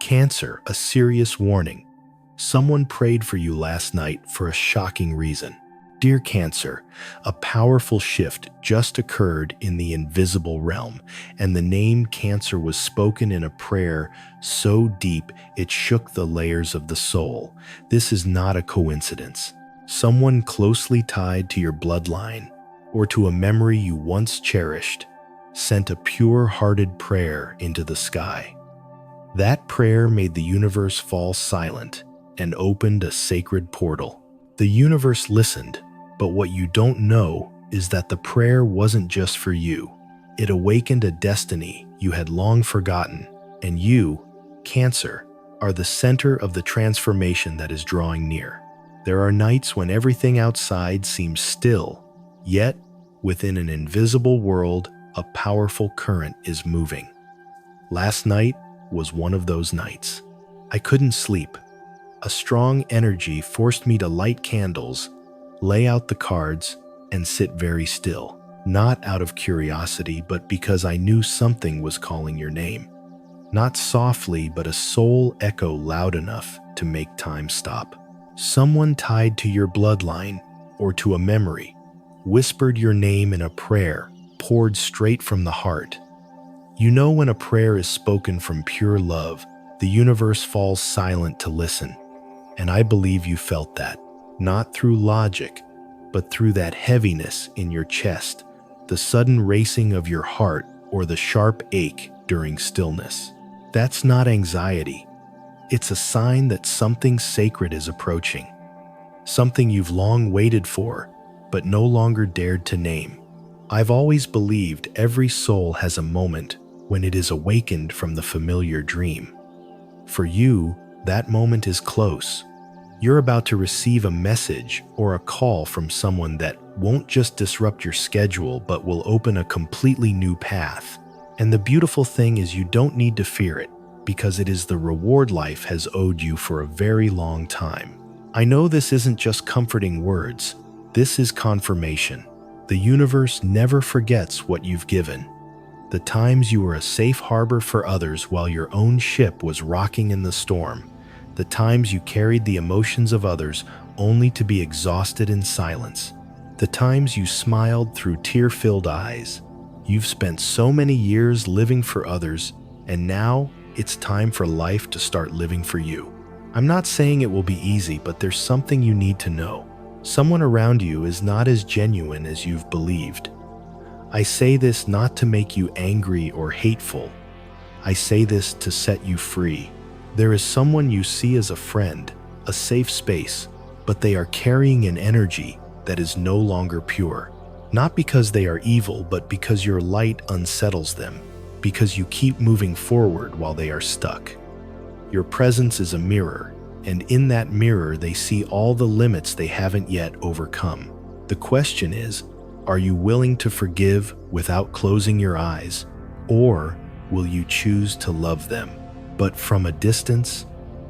Cancer, a serious warning. Someone prayed for you last night for a shocking reason. Dear Cancer, a powerful shift just occurred in the invisible realm, and the name Cancer was spoken in a prayer so deep it shook the layers of the soul. This is not a coincidence. Someone closely tied to your bloodline, or to a memory you once cherished, sent a pure-hearted prayer into the sky. That prayer made the universe fall silent and opened a sacred portal. The universe listened, but what you don't know is that the prayer wasn't just for you. It awakened a destiny you had long forgotten, and you, Cancer, are the center of the transformation that is drawing near. There are nights when everything outside seems still, yet, within an invisible world, a powerful current is moving. Last night was one of those nights. I couldn't sleep. A strong energy forced me to light candles, lay out the cards, and sit very still. Not out of curiosity, but because I knew something was calling your name. Not softly, but a soul echo loud enough to make time stop. Someone tied to your bloodline, or to a memory, whispered your name in a prayer poured straight from the heart. You know, when a prayer is spoken from pure love, the universe falls silent to listen. And I believe you felt that, not through logic, but through that heaviness in your chest, the sudden racing of your heart, or the sharp ache during stillness. That's not anxiety. It's a sign that something sacred is approaching. Something you've long waited for, but no longer dared to name. I've always believed every soul has a moment when it is awakened from the familiar dream. For you, that moment is close. You're about to receive a message or a call from someone that won't just disrupt your schedule, but will open a completely new path. And the beautiful thing is, you don't need to fear it, because it is the reward life has owed you for a very long time. I know this isn't just comforting words. This is confirmation. The universe never forgets what you've given. The times you were a safe harbor for others while your own ship was rocking in the storm. The times you carried the emotions of others only to be exhausted in silence. The times you smiled through tear-filled eyes. You've spent so many years living for others, and now it's time for life to start living for you. I'm not saying it will be easy, but there's something you need to know. Someone around you is not as genuine as you've believed. I say this not to make you angry or hateful. I say this to set you free. There is someone you see as a friend, a safe space, but they are carrying an energy that is no longer pure. Not because they are evil, but because your light unsettles them, because you keep moving forward while they are stuck. Your presence is a mirror, and in that mirror they see all the limits they haven't yet overcome. The question is, are you willing to forgive without closing your eyes, or will you choose to love them, but from a distance,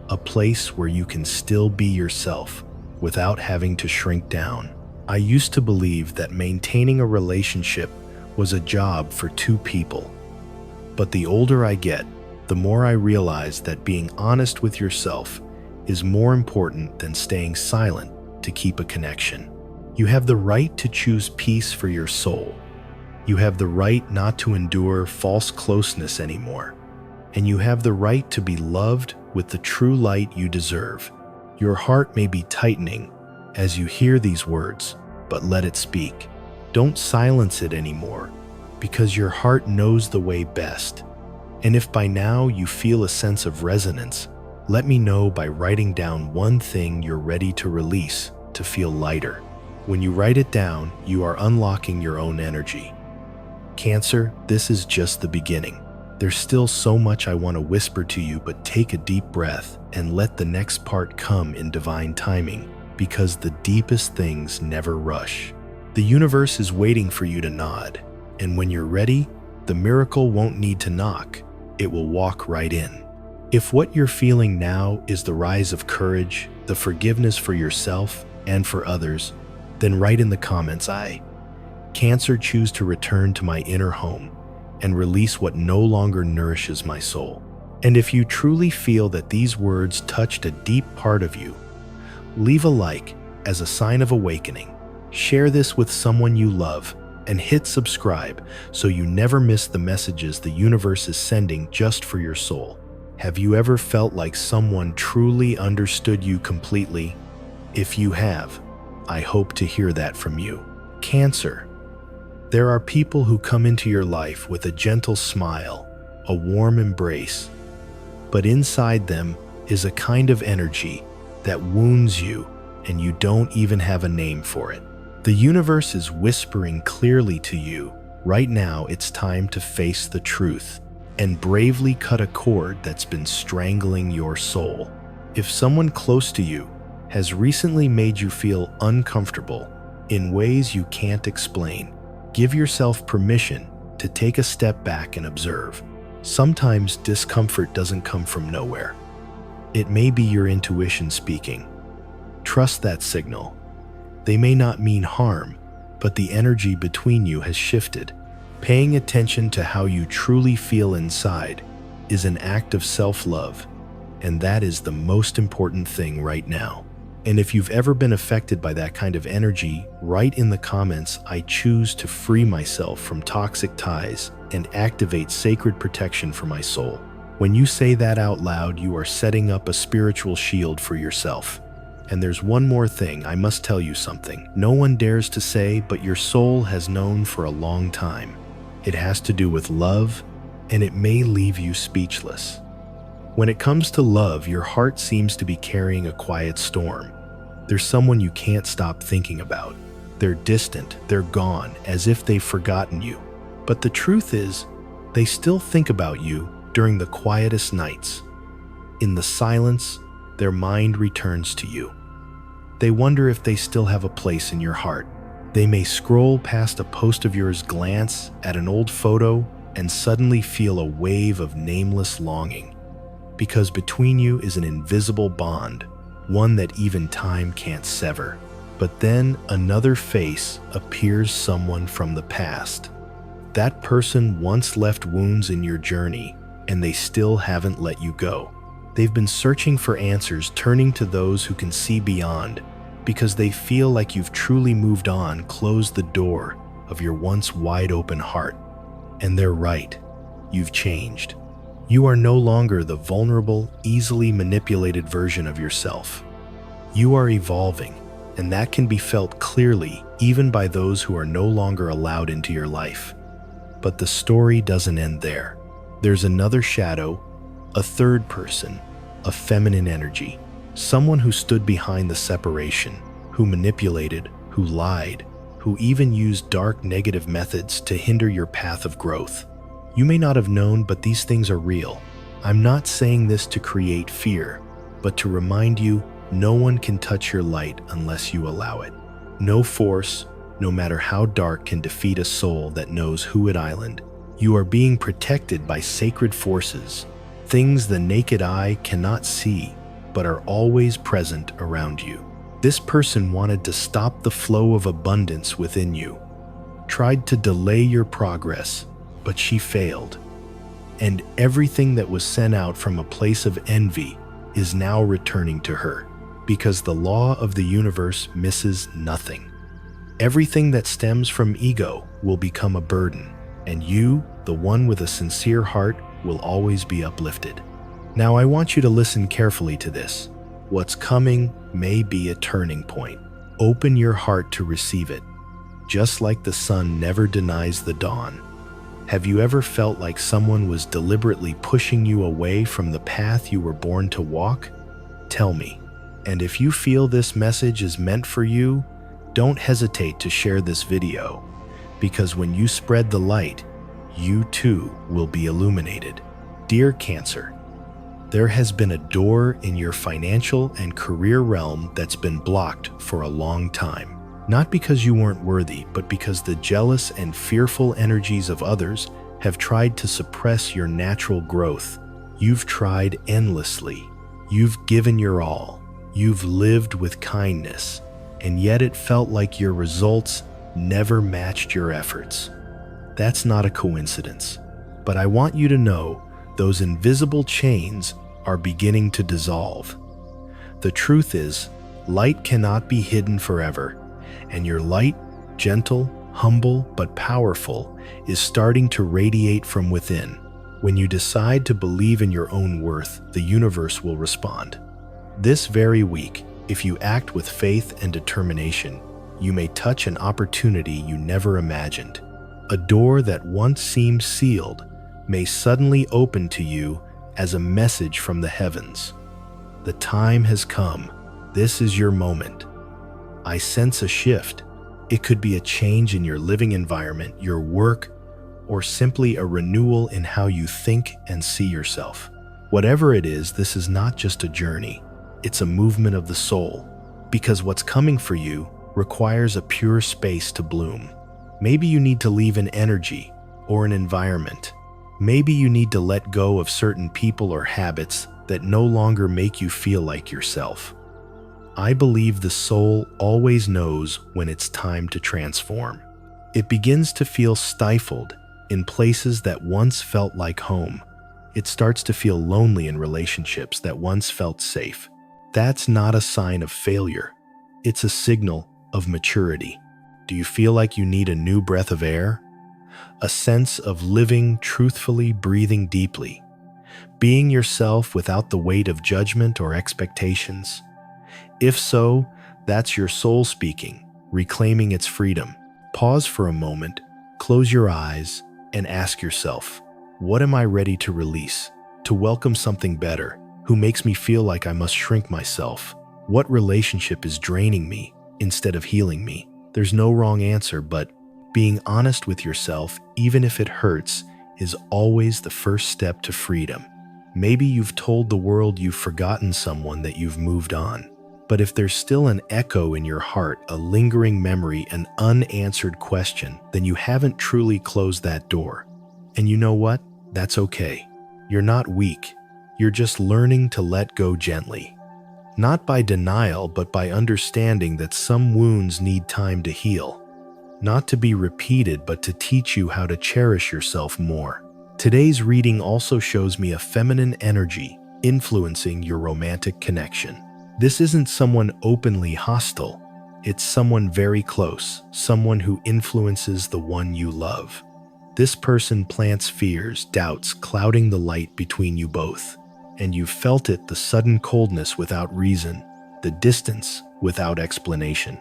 a place where you can still be yourself without having to shrink down? I used to believe that maintaining a relationship was a job for two people. But the older I get, the more I realize that being honest with yourself is more important than staying silent to keep a connection. You have the right to choose peace for your soul. You have the right not to endure false closeness anymore. And you have the right to be loved with the true light you deserve. Your heart may be tightening as you hear these words, but let it speak. Don't silence it anymore, because your heart knows the way best. And if by now you feel a sense of resonance, let me know by writing down one thing you're ready to release to feel lighter. When you write it down, you are unlocking your own energy. Cancer, this is just the beginning. There's still so much I want to whisper to you, but take a deep breath and let the next part come in divine timing, because the deepest things never rush. The universe is waiting for you to nod, and when you're ready, the miracle won't need to knock. It will walk right in. If what you're feeling now is the rise of courage, the forgiveness for yourself and for others, then write in the comments, I, Cancer, choose to return to my inner home and release what no longer nourishes my soul. And if you truly feel that these words touched a deep part of you, leave a like as a sign of awakening. Share this with someone you love and hit subscribe so you never miss the messages the universe is sending just for your soul. Have you ever felt like someone truly understood you completely? If you have, I hope to hear that from you. Cancer. There are people who come into your life with a gentle smile, a warm embrace, but inside them is a kind of energy that wounds you and you don't even have a name for it. The universe is whispering clearly to you, right now it's time to face the truth and bravely cut a cord that's been strangling your soul. If someone close to you has recently made you feel uncomfortable in ways you can't explain, give yourself permission to take a step back and observe. Sometimes discomfort doesn't come from nowhere. It may be your intuition speaking. Trust that signal. They may not mean harm, but the energy between you has shifted. Paying attention to how you truly feel inside is an act of self-love, and that is the most important thing right now. And if you've ever been affected by that kind of energy, write in the comments, "I choose to free myself from toxic ties and activate sacred protection for my soul." When you say that out loud, you are setting up a spiritual shield for yourself. And there's one more thing, I must tell you something. No one dares to say, but your soul has known for a long time. It has to do with love, and it may leave you speechless. When it comes to love, your heart seems to be carrying a quiet storm. There's someone you can't stop thinking about. They're distant, they're gone, as if they've forgotten you. But the truth is, they still think about you during the quietest nights. In the silence, their mind returns to you. They wonder if they still have a place in your heart. They may scroll past a post of yours, glance at an old photo, and suddenly feel a wave of nameless longing. Because between you is an invisible bond, one that even time can't sever. But then another face appears, someone from the past. That person once left wounds in your journey, and they still haven't let you go. They've been searching for answers, turning to those who can see beyond, because they feel like you've truly moved on, closed the door of your once wide open heart. And they're right. You've changed. You are no longer the vulnerable, easily manipulated version of yourself. You are evolving, and that can be felt clearly even by those who are no longer allowed into your life. But the story doesn't end there. There's another shadow, a third person, a feminine energy, someone who stood behind the separation, who manipulated, who lied, who even used dark, negative methods to hinder your path of growth. You may not have known, but these things are real. I'm not saying this to create fear, but to remind you, no one can touch your light unless you allow it. No force, no matter how dark, can defeat a soul that knows who it island. You are being protected by sacred forces, things the naked eye cannot see, but are always present around you. This person wanted to stop the flow of abundance within you, tried to delay your progress, but she failed. And everything that was sent out from a place of envy is now returning to her, because the law of the universe misses nothing. Everything that stems from ego will become a burden, and you, the one with a sincere heart, will always be uplifted. Now I want you to listen carefully to this. What's coming may be a turning point. Open your heart to receive it, just like the sun never denies the dawn. Have you ever felt like someone was deliberately pushing you away from the path you were born to walk? Tell me. And if you feel this message is meant for you, don't hesitate to share this video, because when you spread the light, you too will be illuminated. Dear Cancer, there has been a door in your financial and career realm that's been blocked for a long time. Not because you weren't worthy, but because the jealous and fearful energies of others have tried to suppress your natural growth. You've tried endlessly. You've given your all. You've lived with kindness, and yet it felt like your results never matched your efforts. That's not a coincidence, but I want you to know Those invisible chains are beginning to dissolve. The truth is, light cannot be hidden forever, and your light, gentle, humble, but powerful, is starting to radiate from within. When you decide to believe in your own worth, the universe will respond. This very week, if you act with faith and determination, you may touch an opportunity you never imagined. A door that once seemed sealed may suddenly open to you as a message from the heavens. The time has come. This is your moment. I sense a shift. It could be a change in your living environment, your work, or simply a renewal in how you think and see yourself. Whatever it is, this is not just a journey. It's a movement of the soul, because what's coming for you requires a pure space to bloom. Maybe you need to leave an energy or an environment. Maybe you need to let go of certain people or habits that no longer make you feel like yourself. I believe the soul always knows when it's time to transform. It begins to feel stifled in places that once felt like home. It starts to feel lonely in relationships that once felt safe. That's not a sign of failure. It's a signal of maturity. Do you feel like you need a new breath of air? A sense of living truthfully, breathing deeply, being yourself without the weight of judgment or expectations? If so, that's your soul speaking, reclaiming its freedom. Pause for a moment, close your eyes, and ask yourself, what am I ready to release, to welcome something better? Who makes me feel like I must shrink myself? What relationship is draining me instead of healing me? There's no wrong answer, but being honest with yourself, even if it hurts, is always the first step to freedom. Maybe you've told the world you've forgotten someone, that you've moved on. But if there's still an echo in your heart, a lingering memory, an unanswered question, then you haven't truly closed that door. And you know what? That's okay. You're not weak. You're just learning to let go gently. Not by denial, but by understanding that some wounds need time to heal. Not to be repeated, but to teach you how to cherish yourself more. Today's reading also shows me a feminine energy influencing your romantic connection. This isn't someone openly hostile. It's someone very close, someone who influences the one you love. This person plants fears, doubts, clouding the light between you both. And you've felt it, the sudden coldness without reason, the distance without explanation.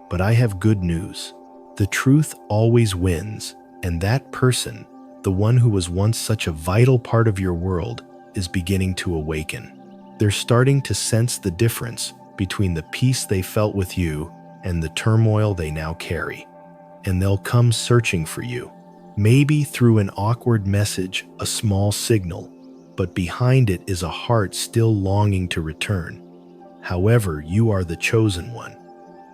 But I have good news. The truth always wins, and that person, the one who was once such a vital part of your world, is beginning to awaken. They're starting to sense the difference between the peace they felt with you and the turmoil they now carry. And they'll come searching for you. Maybe through an awkward message, a small signal, but behind it is a heart still longing to return. However, you are the chosen one.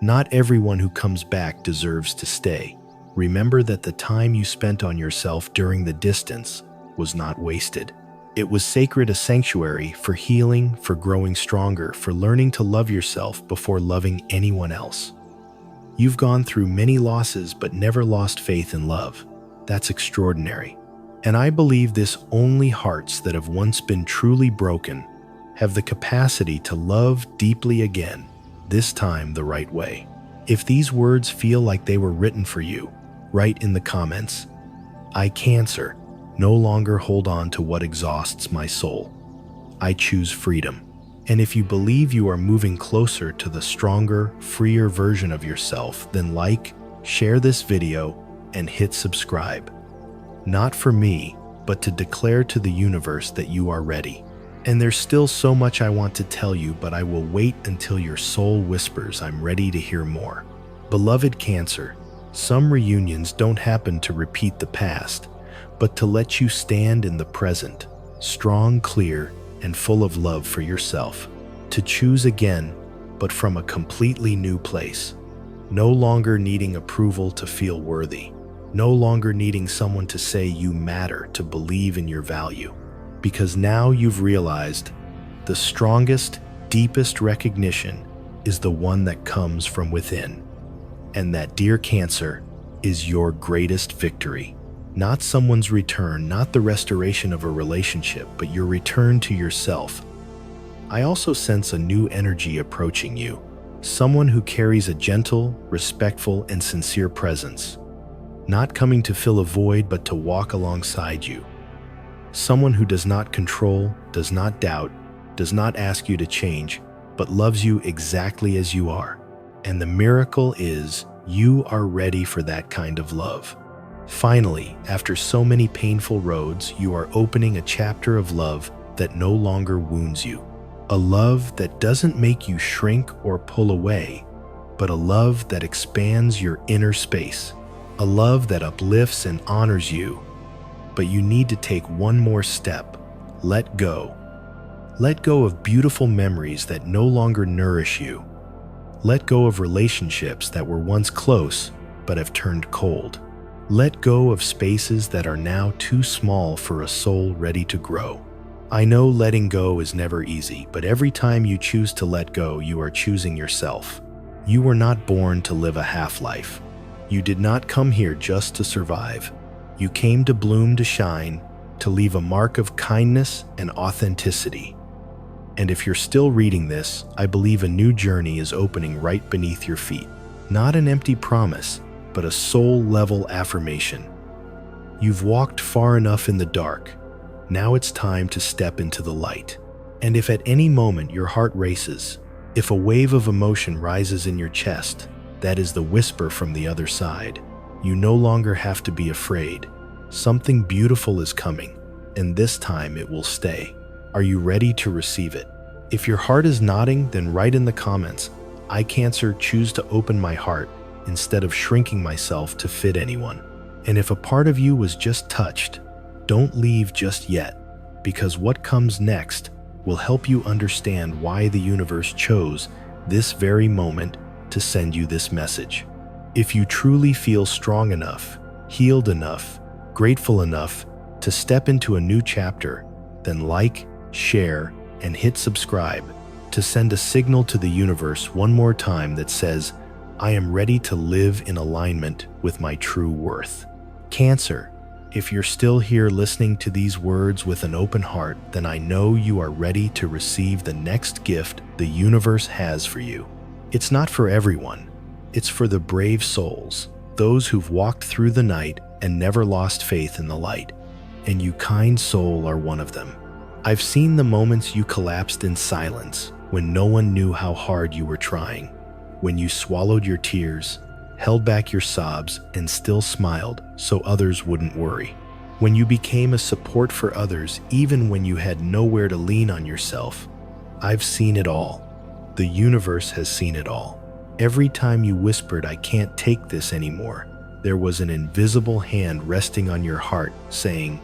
Not everyone who comes back deserves to stay. Remember that the time you spent on yourself during the distance was not wasted. It was sacred, a sanctuary for healing, for growing stronger, for learning to love yourself before loving anyone else. You've gone through many losses but never lost faith in love. That's extraordinary. And I believe this only hearts that have once been truly broken have the capacity to love deeply again, this time the right way. If these words feel like they were written for you, write in the comments, I, Cancer, no longer hold on to what exhausts my soul. I choose freedom. And if you believe you are moving closer to the stronger, freer version of yourself, then like, share this video, and hit subscribe. Not for me, but to declare to the universe that you are ready. And there's still so much I want to tell you, but I will wait until your soul whispers I'm ready to hear more. Beloved Cancer, some reunions don't happen to repeat the past, but to let you stand in the present, strong, clear, and full of love for yourself. To choose again, but from a completely new place. No longer needing approval to feel worthy. No longer needing someone to say you matter, to believe in your value. Because now you've realized the strongest, deepest recognition is the one that comes from within. And that, dear Cancer, is your greatest victory. Not someone's return, not the restoration of a relationship, but your return to yourself. I also sense a new energy approaching you, someone who carries a gentle, respectful, and sincere presence, not coming to fill a void but to walk alongside you. Someone who does not control, does not doubt, does not ask you to change, but loves you exactly as you are. And the miracle is, you are ready for that kind of love. Finally, after so many painful roads, you are opening a chapter of love that no longer wounds you. A love that doesn't make you shrink or pull away, but a love that expands your inner space. A love that uplifts and honors you. But you need to take one more step. Let go. Let go of beautiful memories that no longer nourish you. Let go of relationships that were once close but have turned cold. Let go of spaces that are now too small for a soul ready to grow. I know letting go is never easy, but every time you choose to let go, you are choosing yourself. You were not born to live a half-life. You did not come here just to survive. You came to bloom, to shine, to leave a mark of kindness and authenticity. And if you're still reading this, I believe a new journey is opening right beneath your feet. Not an empty promise, but a soul-level affirmation. You've walked far enough in the dark. Now it's time to step into the light. And if at any moment your heart races, if a wave of emotion rises in your chest, that is the whisper from the other side. You no longer have to be afraid. Something beautiful is coming, and this time it will stay. Are you ready to receive it? If your heart is nodding, then write in the comments, I, Cancer, choose to open my heart instead of shrinking myself to fit anyone. And if a part of you was just touched, don't leave just yet, because what comes next will help you understand why the universe chose this very moment to send you this message. If you truly feel strong enough, healed enough, grateful enough to step into a new chapter, then like, share, and hit subscribe to send a signal to the universe one more time that says, I am ready to live in alignment with my true worth. Cancer, if you're still here listening to these words with an open heart, then I know you are ready to receive the next gift the universe has for you. It's not for everyone. It's for the brave souls, those who've walked through the night and never lost faith in the light. And you, kind soul, are one of them. I've seen the moments you collapsed in silence when no one knew how hard you were trying, when you swallowed your tears, held back your sobs, and still smiled so others wouldn't worry. When you became a support for others even when you had nowhere to lean on yourself. I've seen it all. The universe has seen it all. Every time you whispered, I can't take this anymore, there was an invisible hand resting on your heart saying,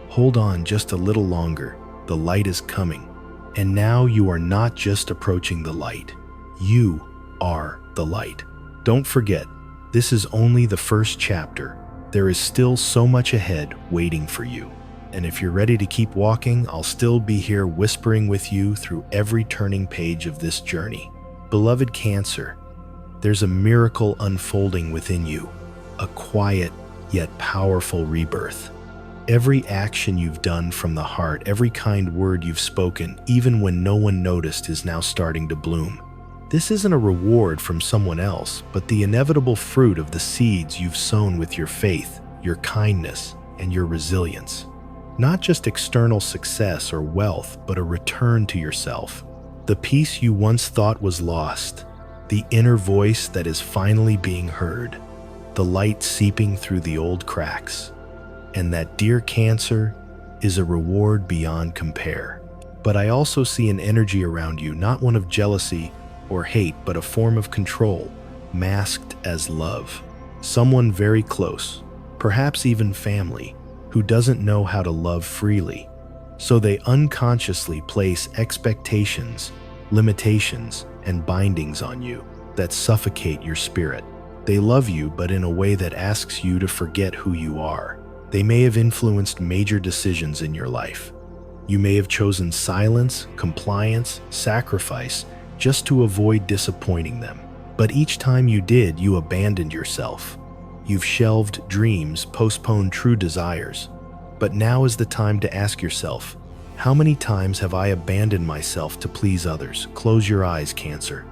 hold on just a little longer, the light is coming. And now you are not just approaching the light. You are the light. Don't forget, this is only the first chapter. There is still so much ahead waiting for you. And if you're ready to keep walking, I'll still be here whispering with you through every turning page of this journey. Beloved Cancer, there's a miracle unfolding within you, a quiet yet powerful rebirth. Every action you've done from the heart, every kind word you've spoken, even when no one noticed, is now starting to bloom. This isn't a reward from someone else, but the inevitable fruit of the seeds you've sown with your faith, your kindness, and your resilience. Not just external success or wealth, but a return to yourself. The peace you once thought was lost, the inner voice that is finally being heard, the light seeping through the old cracks. And that, dear Cancer, is a reward beyond compare. But I also see an energy around you, not one of jealousy or hate, but a form of control, masked as love. Someone very close, perhaps even family, who doesn't know how to love freely. So they unconsciously place expectations, limitations, and bindings on you that suffocate your spirit. They love you, but in a way that asks you to forget who you are. They may have influenced major decisions in your life. You may have chosen silence, compliance, sacrifice, just to avoid disappointing them. But each time you did, you abandoned yourself. You've shelved dreams, postponed true desires. But now is the time to ask yourself, how many times have I abandoned myself to please others? Close your eyes, Cancer.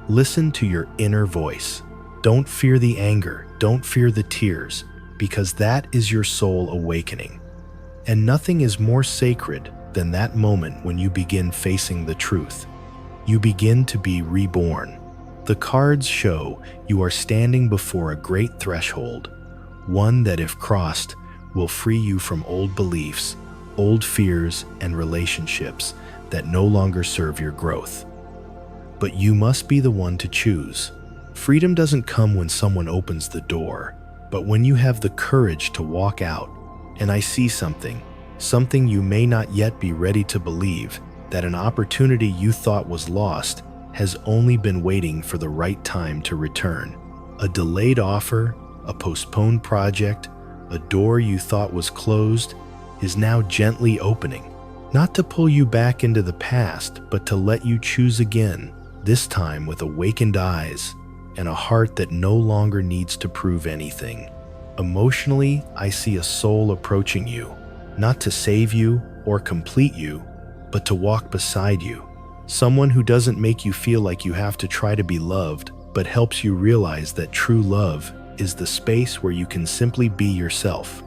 Listen to your inner voice. Don't fear the anger, don't fear the tears, because that is your soul awakening. And nothing is more sacred than that moment when you begin facing the truth. You begin to be reborn. The cards show you are standing before a great threshold, one that, if crossed, will free you from old beliefs, old fears, and relationships that no longer serve your growth. But you must be the one to choose. Freedom doesn't come when someone opens the door, but when you have the courage to walk out. And I see something you may not yet be ready to believe, that an opportunity you thought was lost has only been waiting for the right time to return. A delayed offer, a postponed project, a door you thought was closed is now gently opening, not to pull you back into the past, but to let you choose again, this time with awakened eyes and a heart that no longer needs to prove anything. Emotionally, I see a soul approaching you, not to save you or complete you, but to walk beside you. Someone who doesn't make you feel like you have to try to be loved, but helps you realize that true love is the space where you can simply be yourself.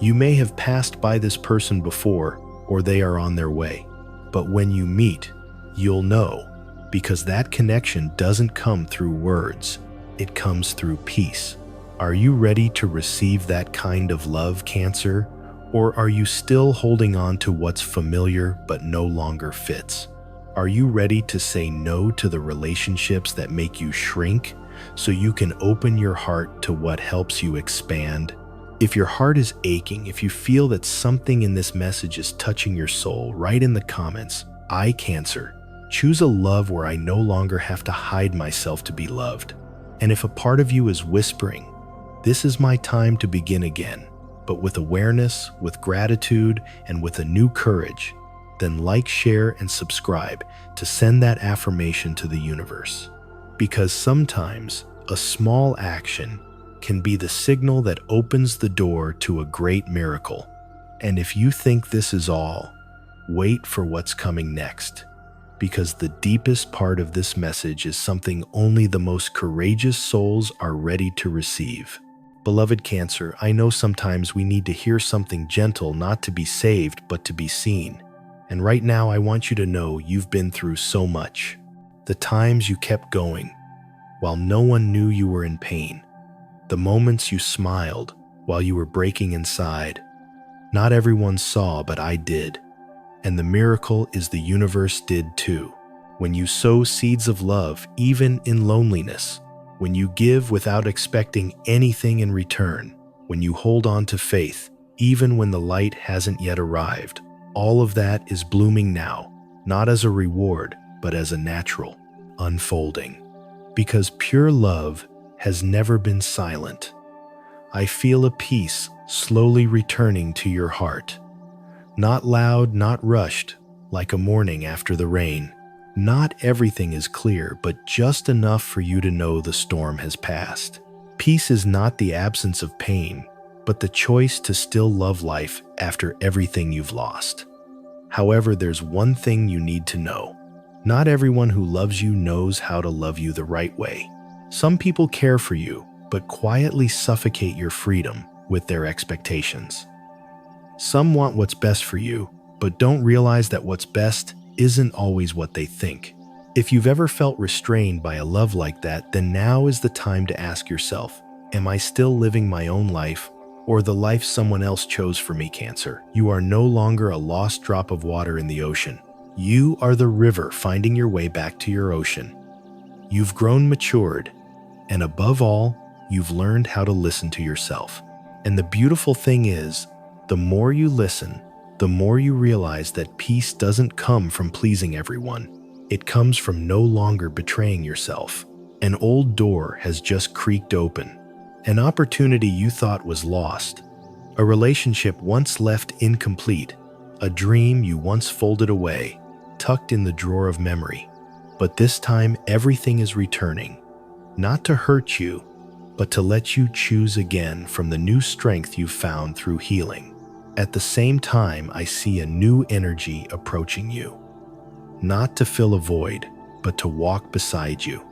You may have passed by this person before, or they are on their way. But when you meet, you'll know, because that connection doesn't come through words, it comes through peace. Are you ready to receive that kind of love, Cancer? Or are you still holding on to what's familiar but no longer fits? Are you ready to say no to the relationships that make you shrink, so you can open your heart to what helps you expand? If your heart is aching, if you feel that something in this message is touching your soul, write in the comments, I, Cancer, choose a love where I no longer have to hide myself to be loved. And if a part of you is whispering, this is my time to begin again, but with awareness, with gratitude, and with a new courage, then like, share, and subscribe to send that affirmation to the universe. Because sometimes a small action can be the signal that opens the door to a great miracle. And if you think this is all, wait for what's coming next. Because the deepest part of this message is something only the most courageous souls are ready to receive. Beloved Cancer, I know sometimes we need to hear something gentle, not to be saved, but to be seen. And right now, I want you to know you've been through so much. The times you kept going, while no one knew you were in pain. The moments you smiled while you were breaking inside. Not everyone saw, but I did. And the miracle is the universe did too. When you sow seeds of love, even in loneliness, when you give without expecting anything in return, when you hold on to faith, even when the light hasn't yet arrived, all of that is blooming now, not as a reward, but as a natural unfolding. Because pure love has never been silent. I feel a peace slowly returning to your heart. Not loud, not rushed, like a morning after the rain. Not everything is clear, but just enough for you to know the storm has passed. Peace is not the absence of pain, but the choice to still love life after everything you've lost. However, there's one thing you need to know. Not everyone who loves you knows how to love you the right way. Some people care for you, but quietly suffocate your freedom with their expectations. Some want what's best for you, but don't realize that what's best isn't always what they think. If you've ever felt restrained by a love like that, then now is the time to ask yourself, am I still living my own life, or the life someone else chose for me, Cancer? You are no longer a lost drop of water in the ocean. You are the river finding your way back to your ocean. You've grown matured, and above all, you've learned how to listen to yourself. And the beautiful thing is, the more you listen, the more you realize that peace doesn't come from pleasing everyone. It comes from no longer betraying yourself. An old door has just creaked open. An opportunity you thought was lost. A relationship once left incomplete. A dream you once folded away, tucked in the drawer of memory. But this time, everything is returning. Not to hurt you, but to let you choose again from the new strength you've found through healing. At the same time, I see a new energy approaching you, not to fill a void, but to walk beside you.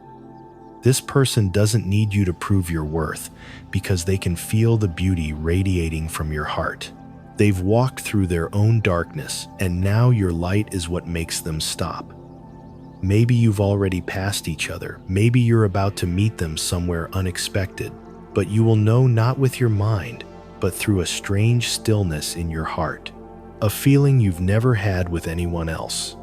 This person doesn't need you to prove your worth because they can feel the beauty radiating from your heart. They've walked through their own darkness, and now your light is what makes them stop. Maybe you've already passed each other. Maybe you're about to meet them somewhere unexpected, but you will know not with your mind, but through a strange stillness in your heart. A feeling you've never had with anyone else.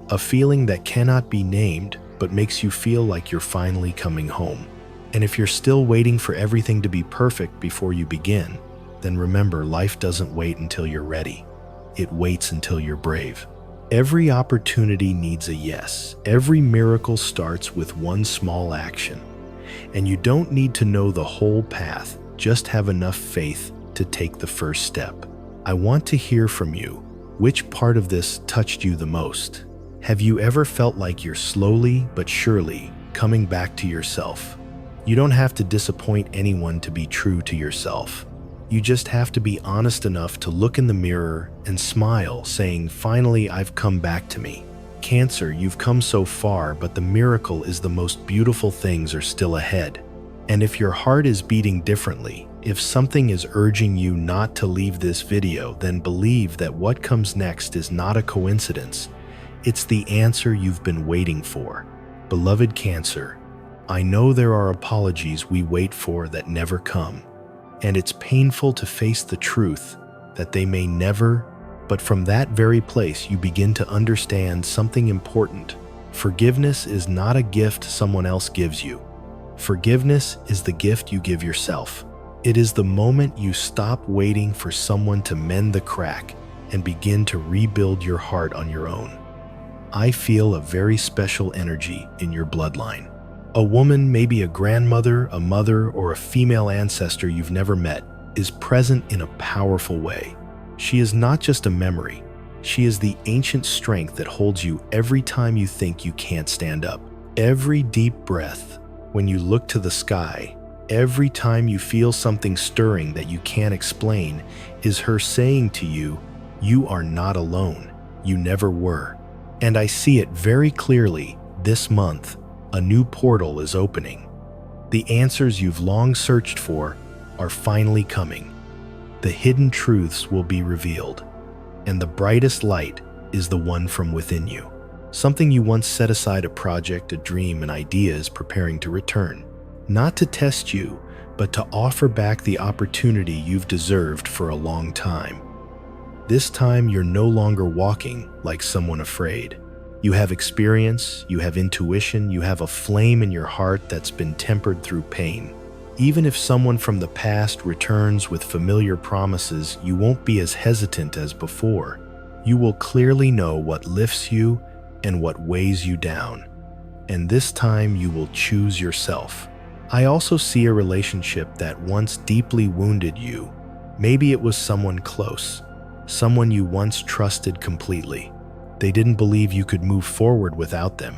A feeling that cannot be named, but makes you feel like you're finally coming home. And if you're still waiting for everything to be perfect before you begin, then remember, life doesn't wait until you're ready. It waits until you're brave. Every opportunity needs a yes. Every miracle starts with one small action. And you don't need to know the whole path, just have enough faith to take the first step. I want to hear from you. Which part of this touched you the most? Have you ever felt like you're slowly but surely coming back to yourself? You don't have to disappoint anyone to be true to yourself. You just have to be honest enough to look in the mirror and smile, saying, "Finally, I've come back to me." Cancer, you've come so far, but the miracle is the most beautiful things are still ahead. And if your heart is beating differently, if something is urging you not to leave this video, then believe that what comes next is not a coincidence. It's the answer you've been waiting for. Beloved Cancer, I know there are apologies we wait for that never come. And it's painful to face the truth that they may never, but from that very place you begin to understand something important. Forgiveness is not a gift someone else gives you. Forgiveness is the gift you give yourself. It is the moment you stop waiting for someone to mend the crack and begin to rebuild your heart on your own. I feel a very special energy in your bloodline. A woman, maybe a grandmother, a mother, or a female ancestor you've never met, is present in a powerful way. She is not just a memory. She is the ancient strength that holds you every time you think you can't stand up. Every deep breath, when you look to the sky, every time you feel something stirring that you can't explain, is her saying to you, you are not alone. You never were. And I see it very clearly this month. A new portal is opening. The answers you've long searched for are finally coming. The hidden truths will be revealed, and the brightest light is the one from within you. Something you once set aside, a project, a dream, an idea, is preparing to return. Not to test you, but to offer back the opportunity you've deserved for a long time. This time you're no longer walking like someone afraid. You have experience, you have intuition, you have a flame in your heart that's been tempered through pain. Even if someone from the past returns with familiar promises, you won't be as hesitant as before. You will clearly know what lifts you and what weighs you down. And this time you will choose yourself. I also see a relationship that once deeply wounded you. Maybe it was someone close, someone you once trusted completely. They didn't believe you could move forward without them,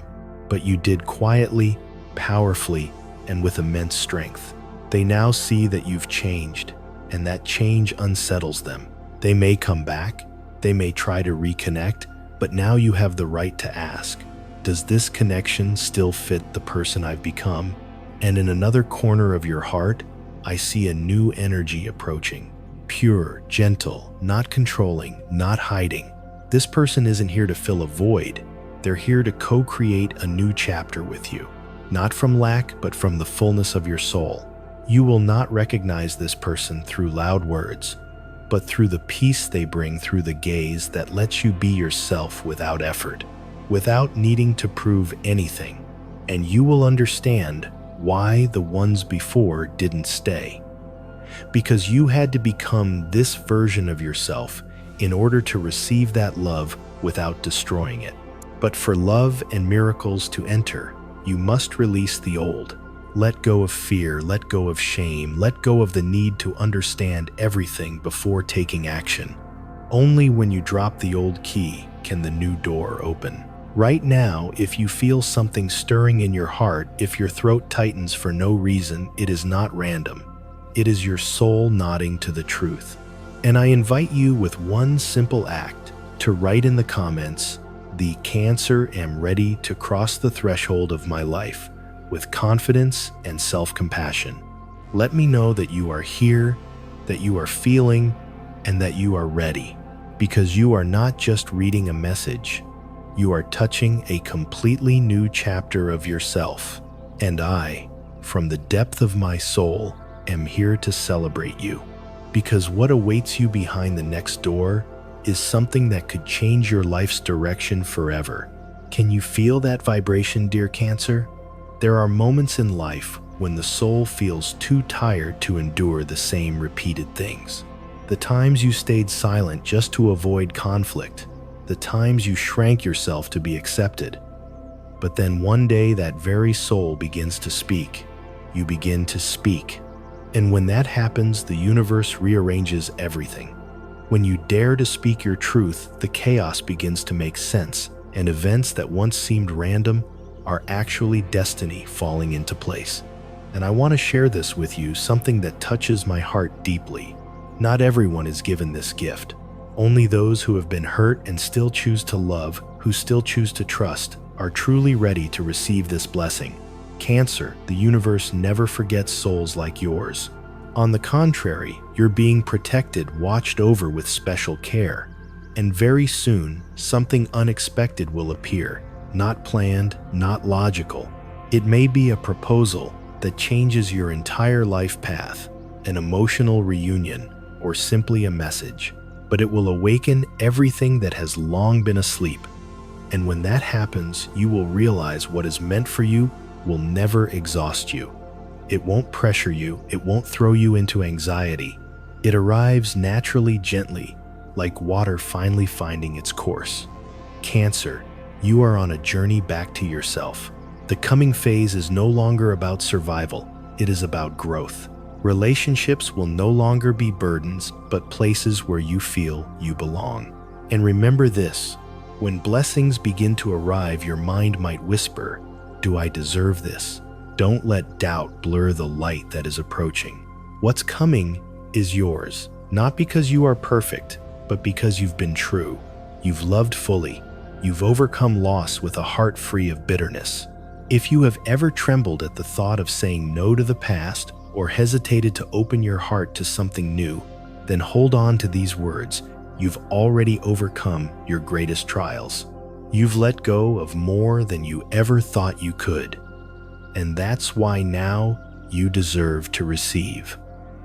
but you did quietly, powerfully, and with immense strength. They now see that you've changed, and that change unsettles them. They may come back, they may try to reconnect, but now you have the right to ask, does this connection still fit the person I've become? And in another corner of your heart, I see a new energy approaching. Pure, gentle, not controlling, not hiding. This person isn't here to fill a void. They're here to co-create a new chapter with you. Not from lack, but from the fullness of your soul. You will not recognize this person through loud words, but through the peace they bring, through the gaze that lets you be yourself without effort, without needing to prove anything. And you will understand why the ones before didn't stay. Because you had to become this version of yourself in order to receive that love without destroying it. But for love and miracles to enter, you must release the old. Let go of fear, let go of shame, let go of the need to understand everything before taking action. Only when you drop the old key can the new door open. Right now, if you feel something stirring in your heart, if your throat tightens for no reason, it is not random. It is your soul nodding to the truth. And I invite you with one simple act to write in the comments, "The Cancer am ready to cross the threshold of my life with confidence and self-compassion." Let me know that you are here, that you are feeling, and that you are ready. Because you are not just reading a message, you are touching a completely new chapter of yourself. And I, from the depth of my soul, am here to celebrate you. Because what awaits you behind the next door is something that could change your life's direction forever. Can you feel that vibration, dear Cancer? There are moments in life when the soul feels too tired to endure the same repeated things. The times you stayed silent just to avoid conflict, the times you shrank yourself to be accepted. But then one day that very soul begins to speak. You begin to speak. And when that happens, the universe rearranges everything. When you dare to speak your truth, the chaos begins to make sense, and events that once seemed random are actually destiny falling into place. And I want to share this with you, something that touches my heart deeply. Not everyone is given this gift. Only those who have been hurt and still choose to love, who still choose to trust, are truly ready to receive this blessing. Cancer, the universe never forgets souls like yours. On the contrary, you're being protected, watched over with special care. And very soon, something unexpected will appear. Not planned, not logical. It may be a proposal that changes your entire life path, an emotional reunion, or simply a message. But it will awaken everything that has long been asleep. And when that happens, you will realize what is meant for you will never exhaust you. It won't pressure you, it won't throw you into anxiety. It arrives naturally, gently, like water finally finding its course. Cancer, you are on a journey back to yourself. The coming phase is no longer about survival, it is about growth. Relationships will no longer be burdens, but places where you feel you belong. And remember this, when blessings begin to arrive, your mind might whisper, "Do I deserve this?" Don't let doubt blur the light that is approaching. What's coming is yours, not because you are perfect, but because you've been true. You've loved fully. You've overcome loss with a heart free of bitterness. If you have ever trembled at the thought of saying no to the past, or hesitated to open your heart to something new, then hold on to these words. You've already overcome your greatest trials. You've let go of more than you ever thought you could. And that's why now you deserve to receive.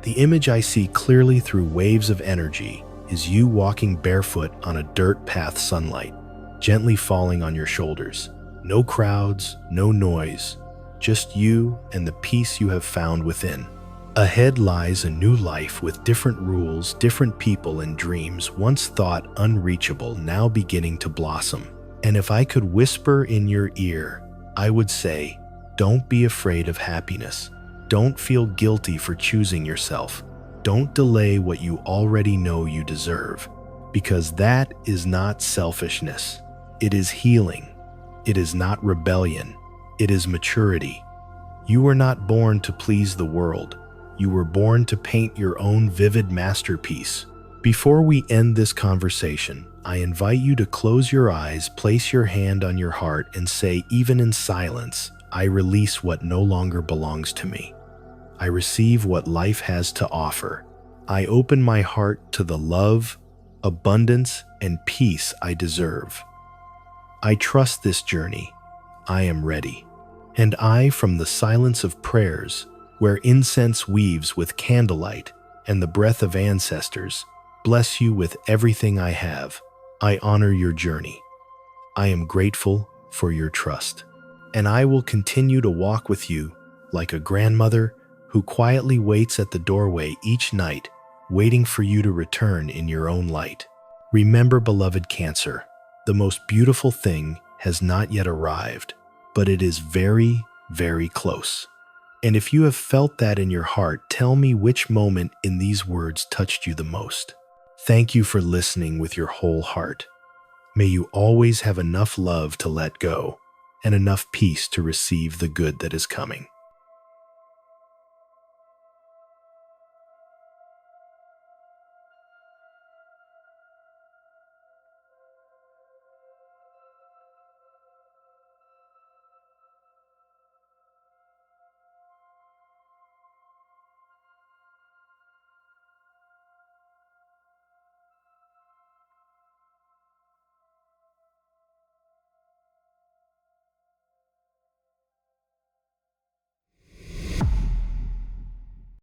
The image I see clearly through waves of energy is you walking barefoot on a dirt path, sunlight, gently falling on your shoulders. No crowds, no noise, just you and the peace you have found within. Ahead lies a new life with different rules, different people, and dreams once thought unreachable now beginning to blossom. And if I could whisper in your ear, I would say, don't be afraid of happiness. Don't feel guilty for choosing yourself. Don't delay what you already know you deserve, because that is not selfishness. It is healing. It is not rebellion. It is maturity. You were not born to please the world. You were born to paint your own vivid masterpiece. Before we end this conversation, I invite you to close your eyes, place your hand on your heart, and say, even in silence, I release what no longer belongs to me. I receive what life has to offer. I open my heart to the love, abundance, and peace I deserve. I trust this journey. I am ready. And I, from the silence of prayers, where incense weaves with candlelight and the breath of ancestors, bless you with everything I have. I honor your journey. I am grateful for your trust. And I will continue to walk with you like a grandmother who quietly waits at the doorway each night, waiting for you to return in your own light. Remember, beloved Cancer, the most beautiful thing has not yet arrived, but it is very, very close. And if you have felt that in your heart, tell me which moment in these words touched you the most. Thank you for listening with your whole heart. May you always have enough love to let go and enough peace to receive the good that is coming.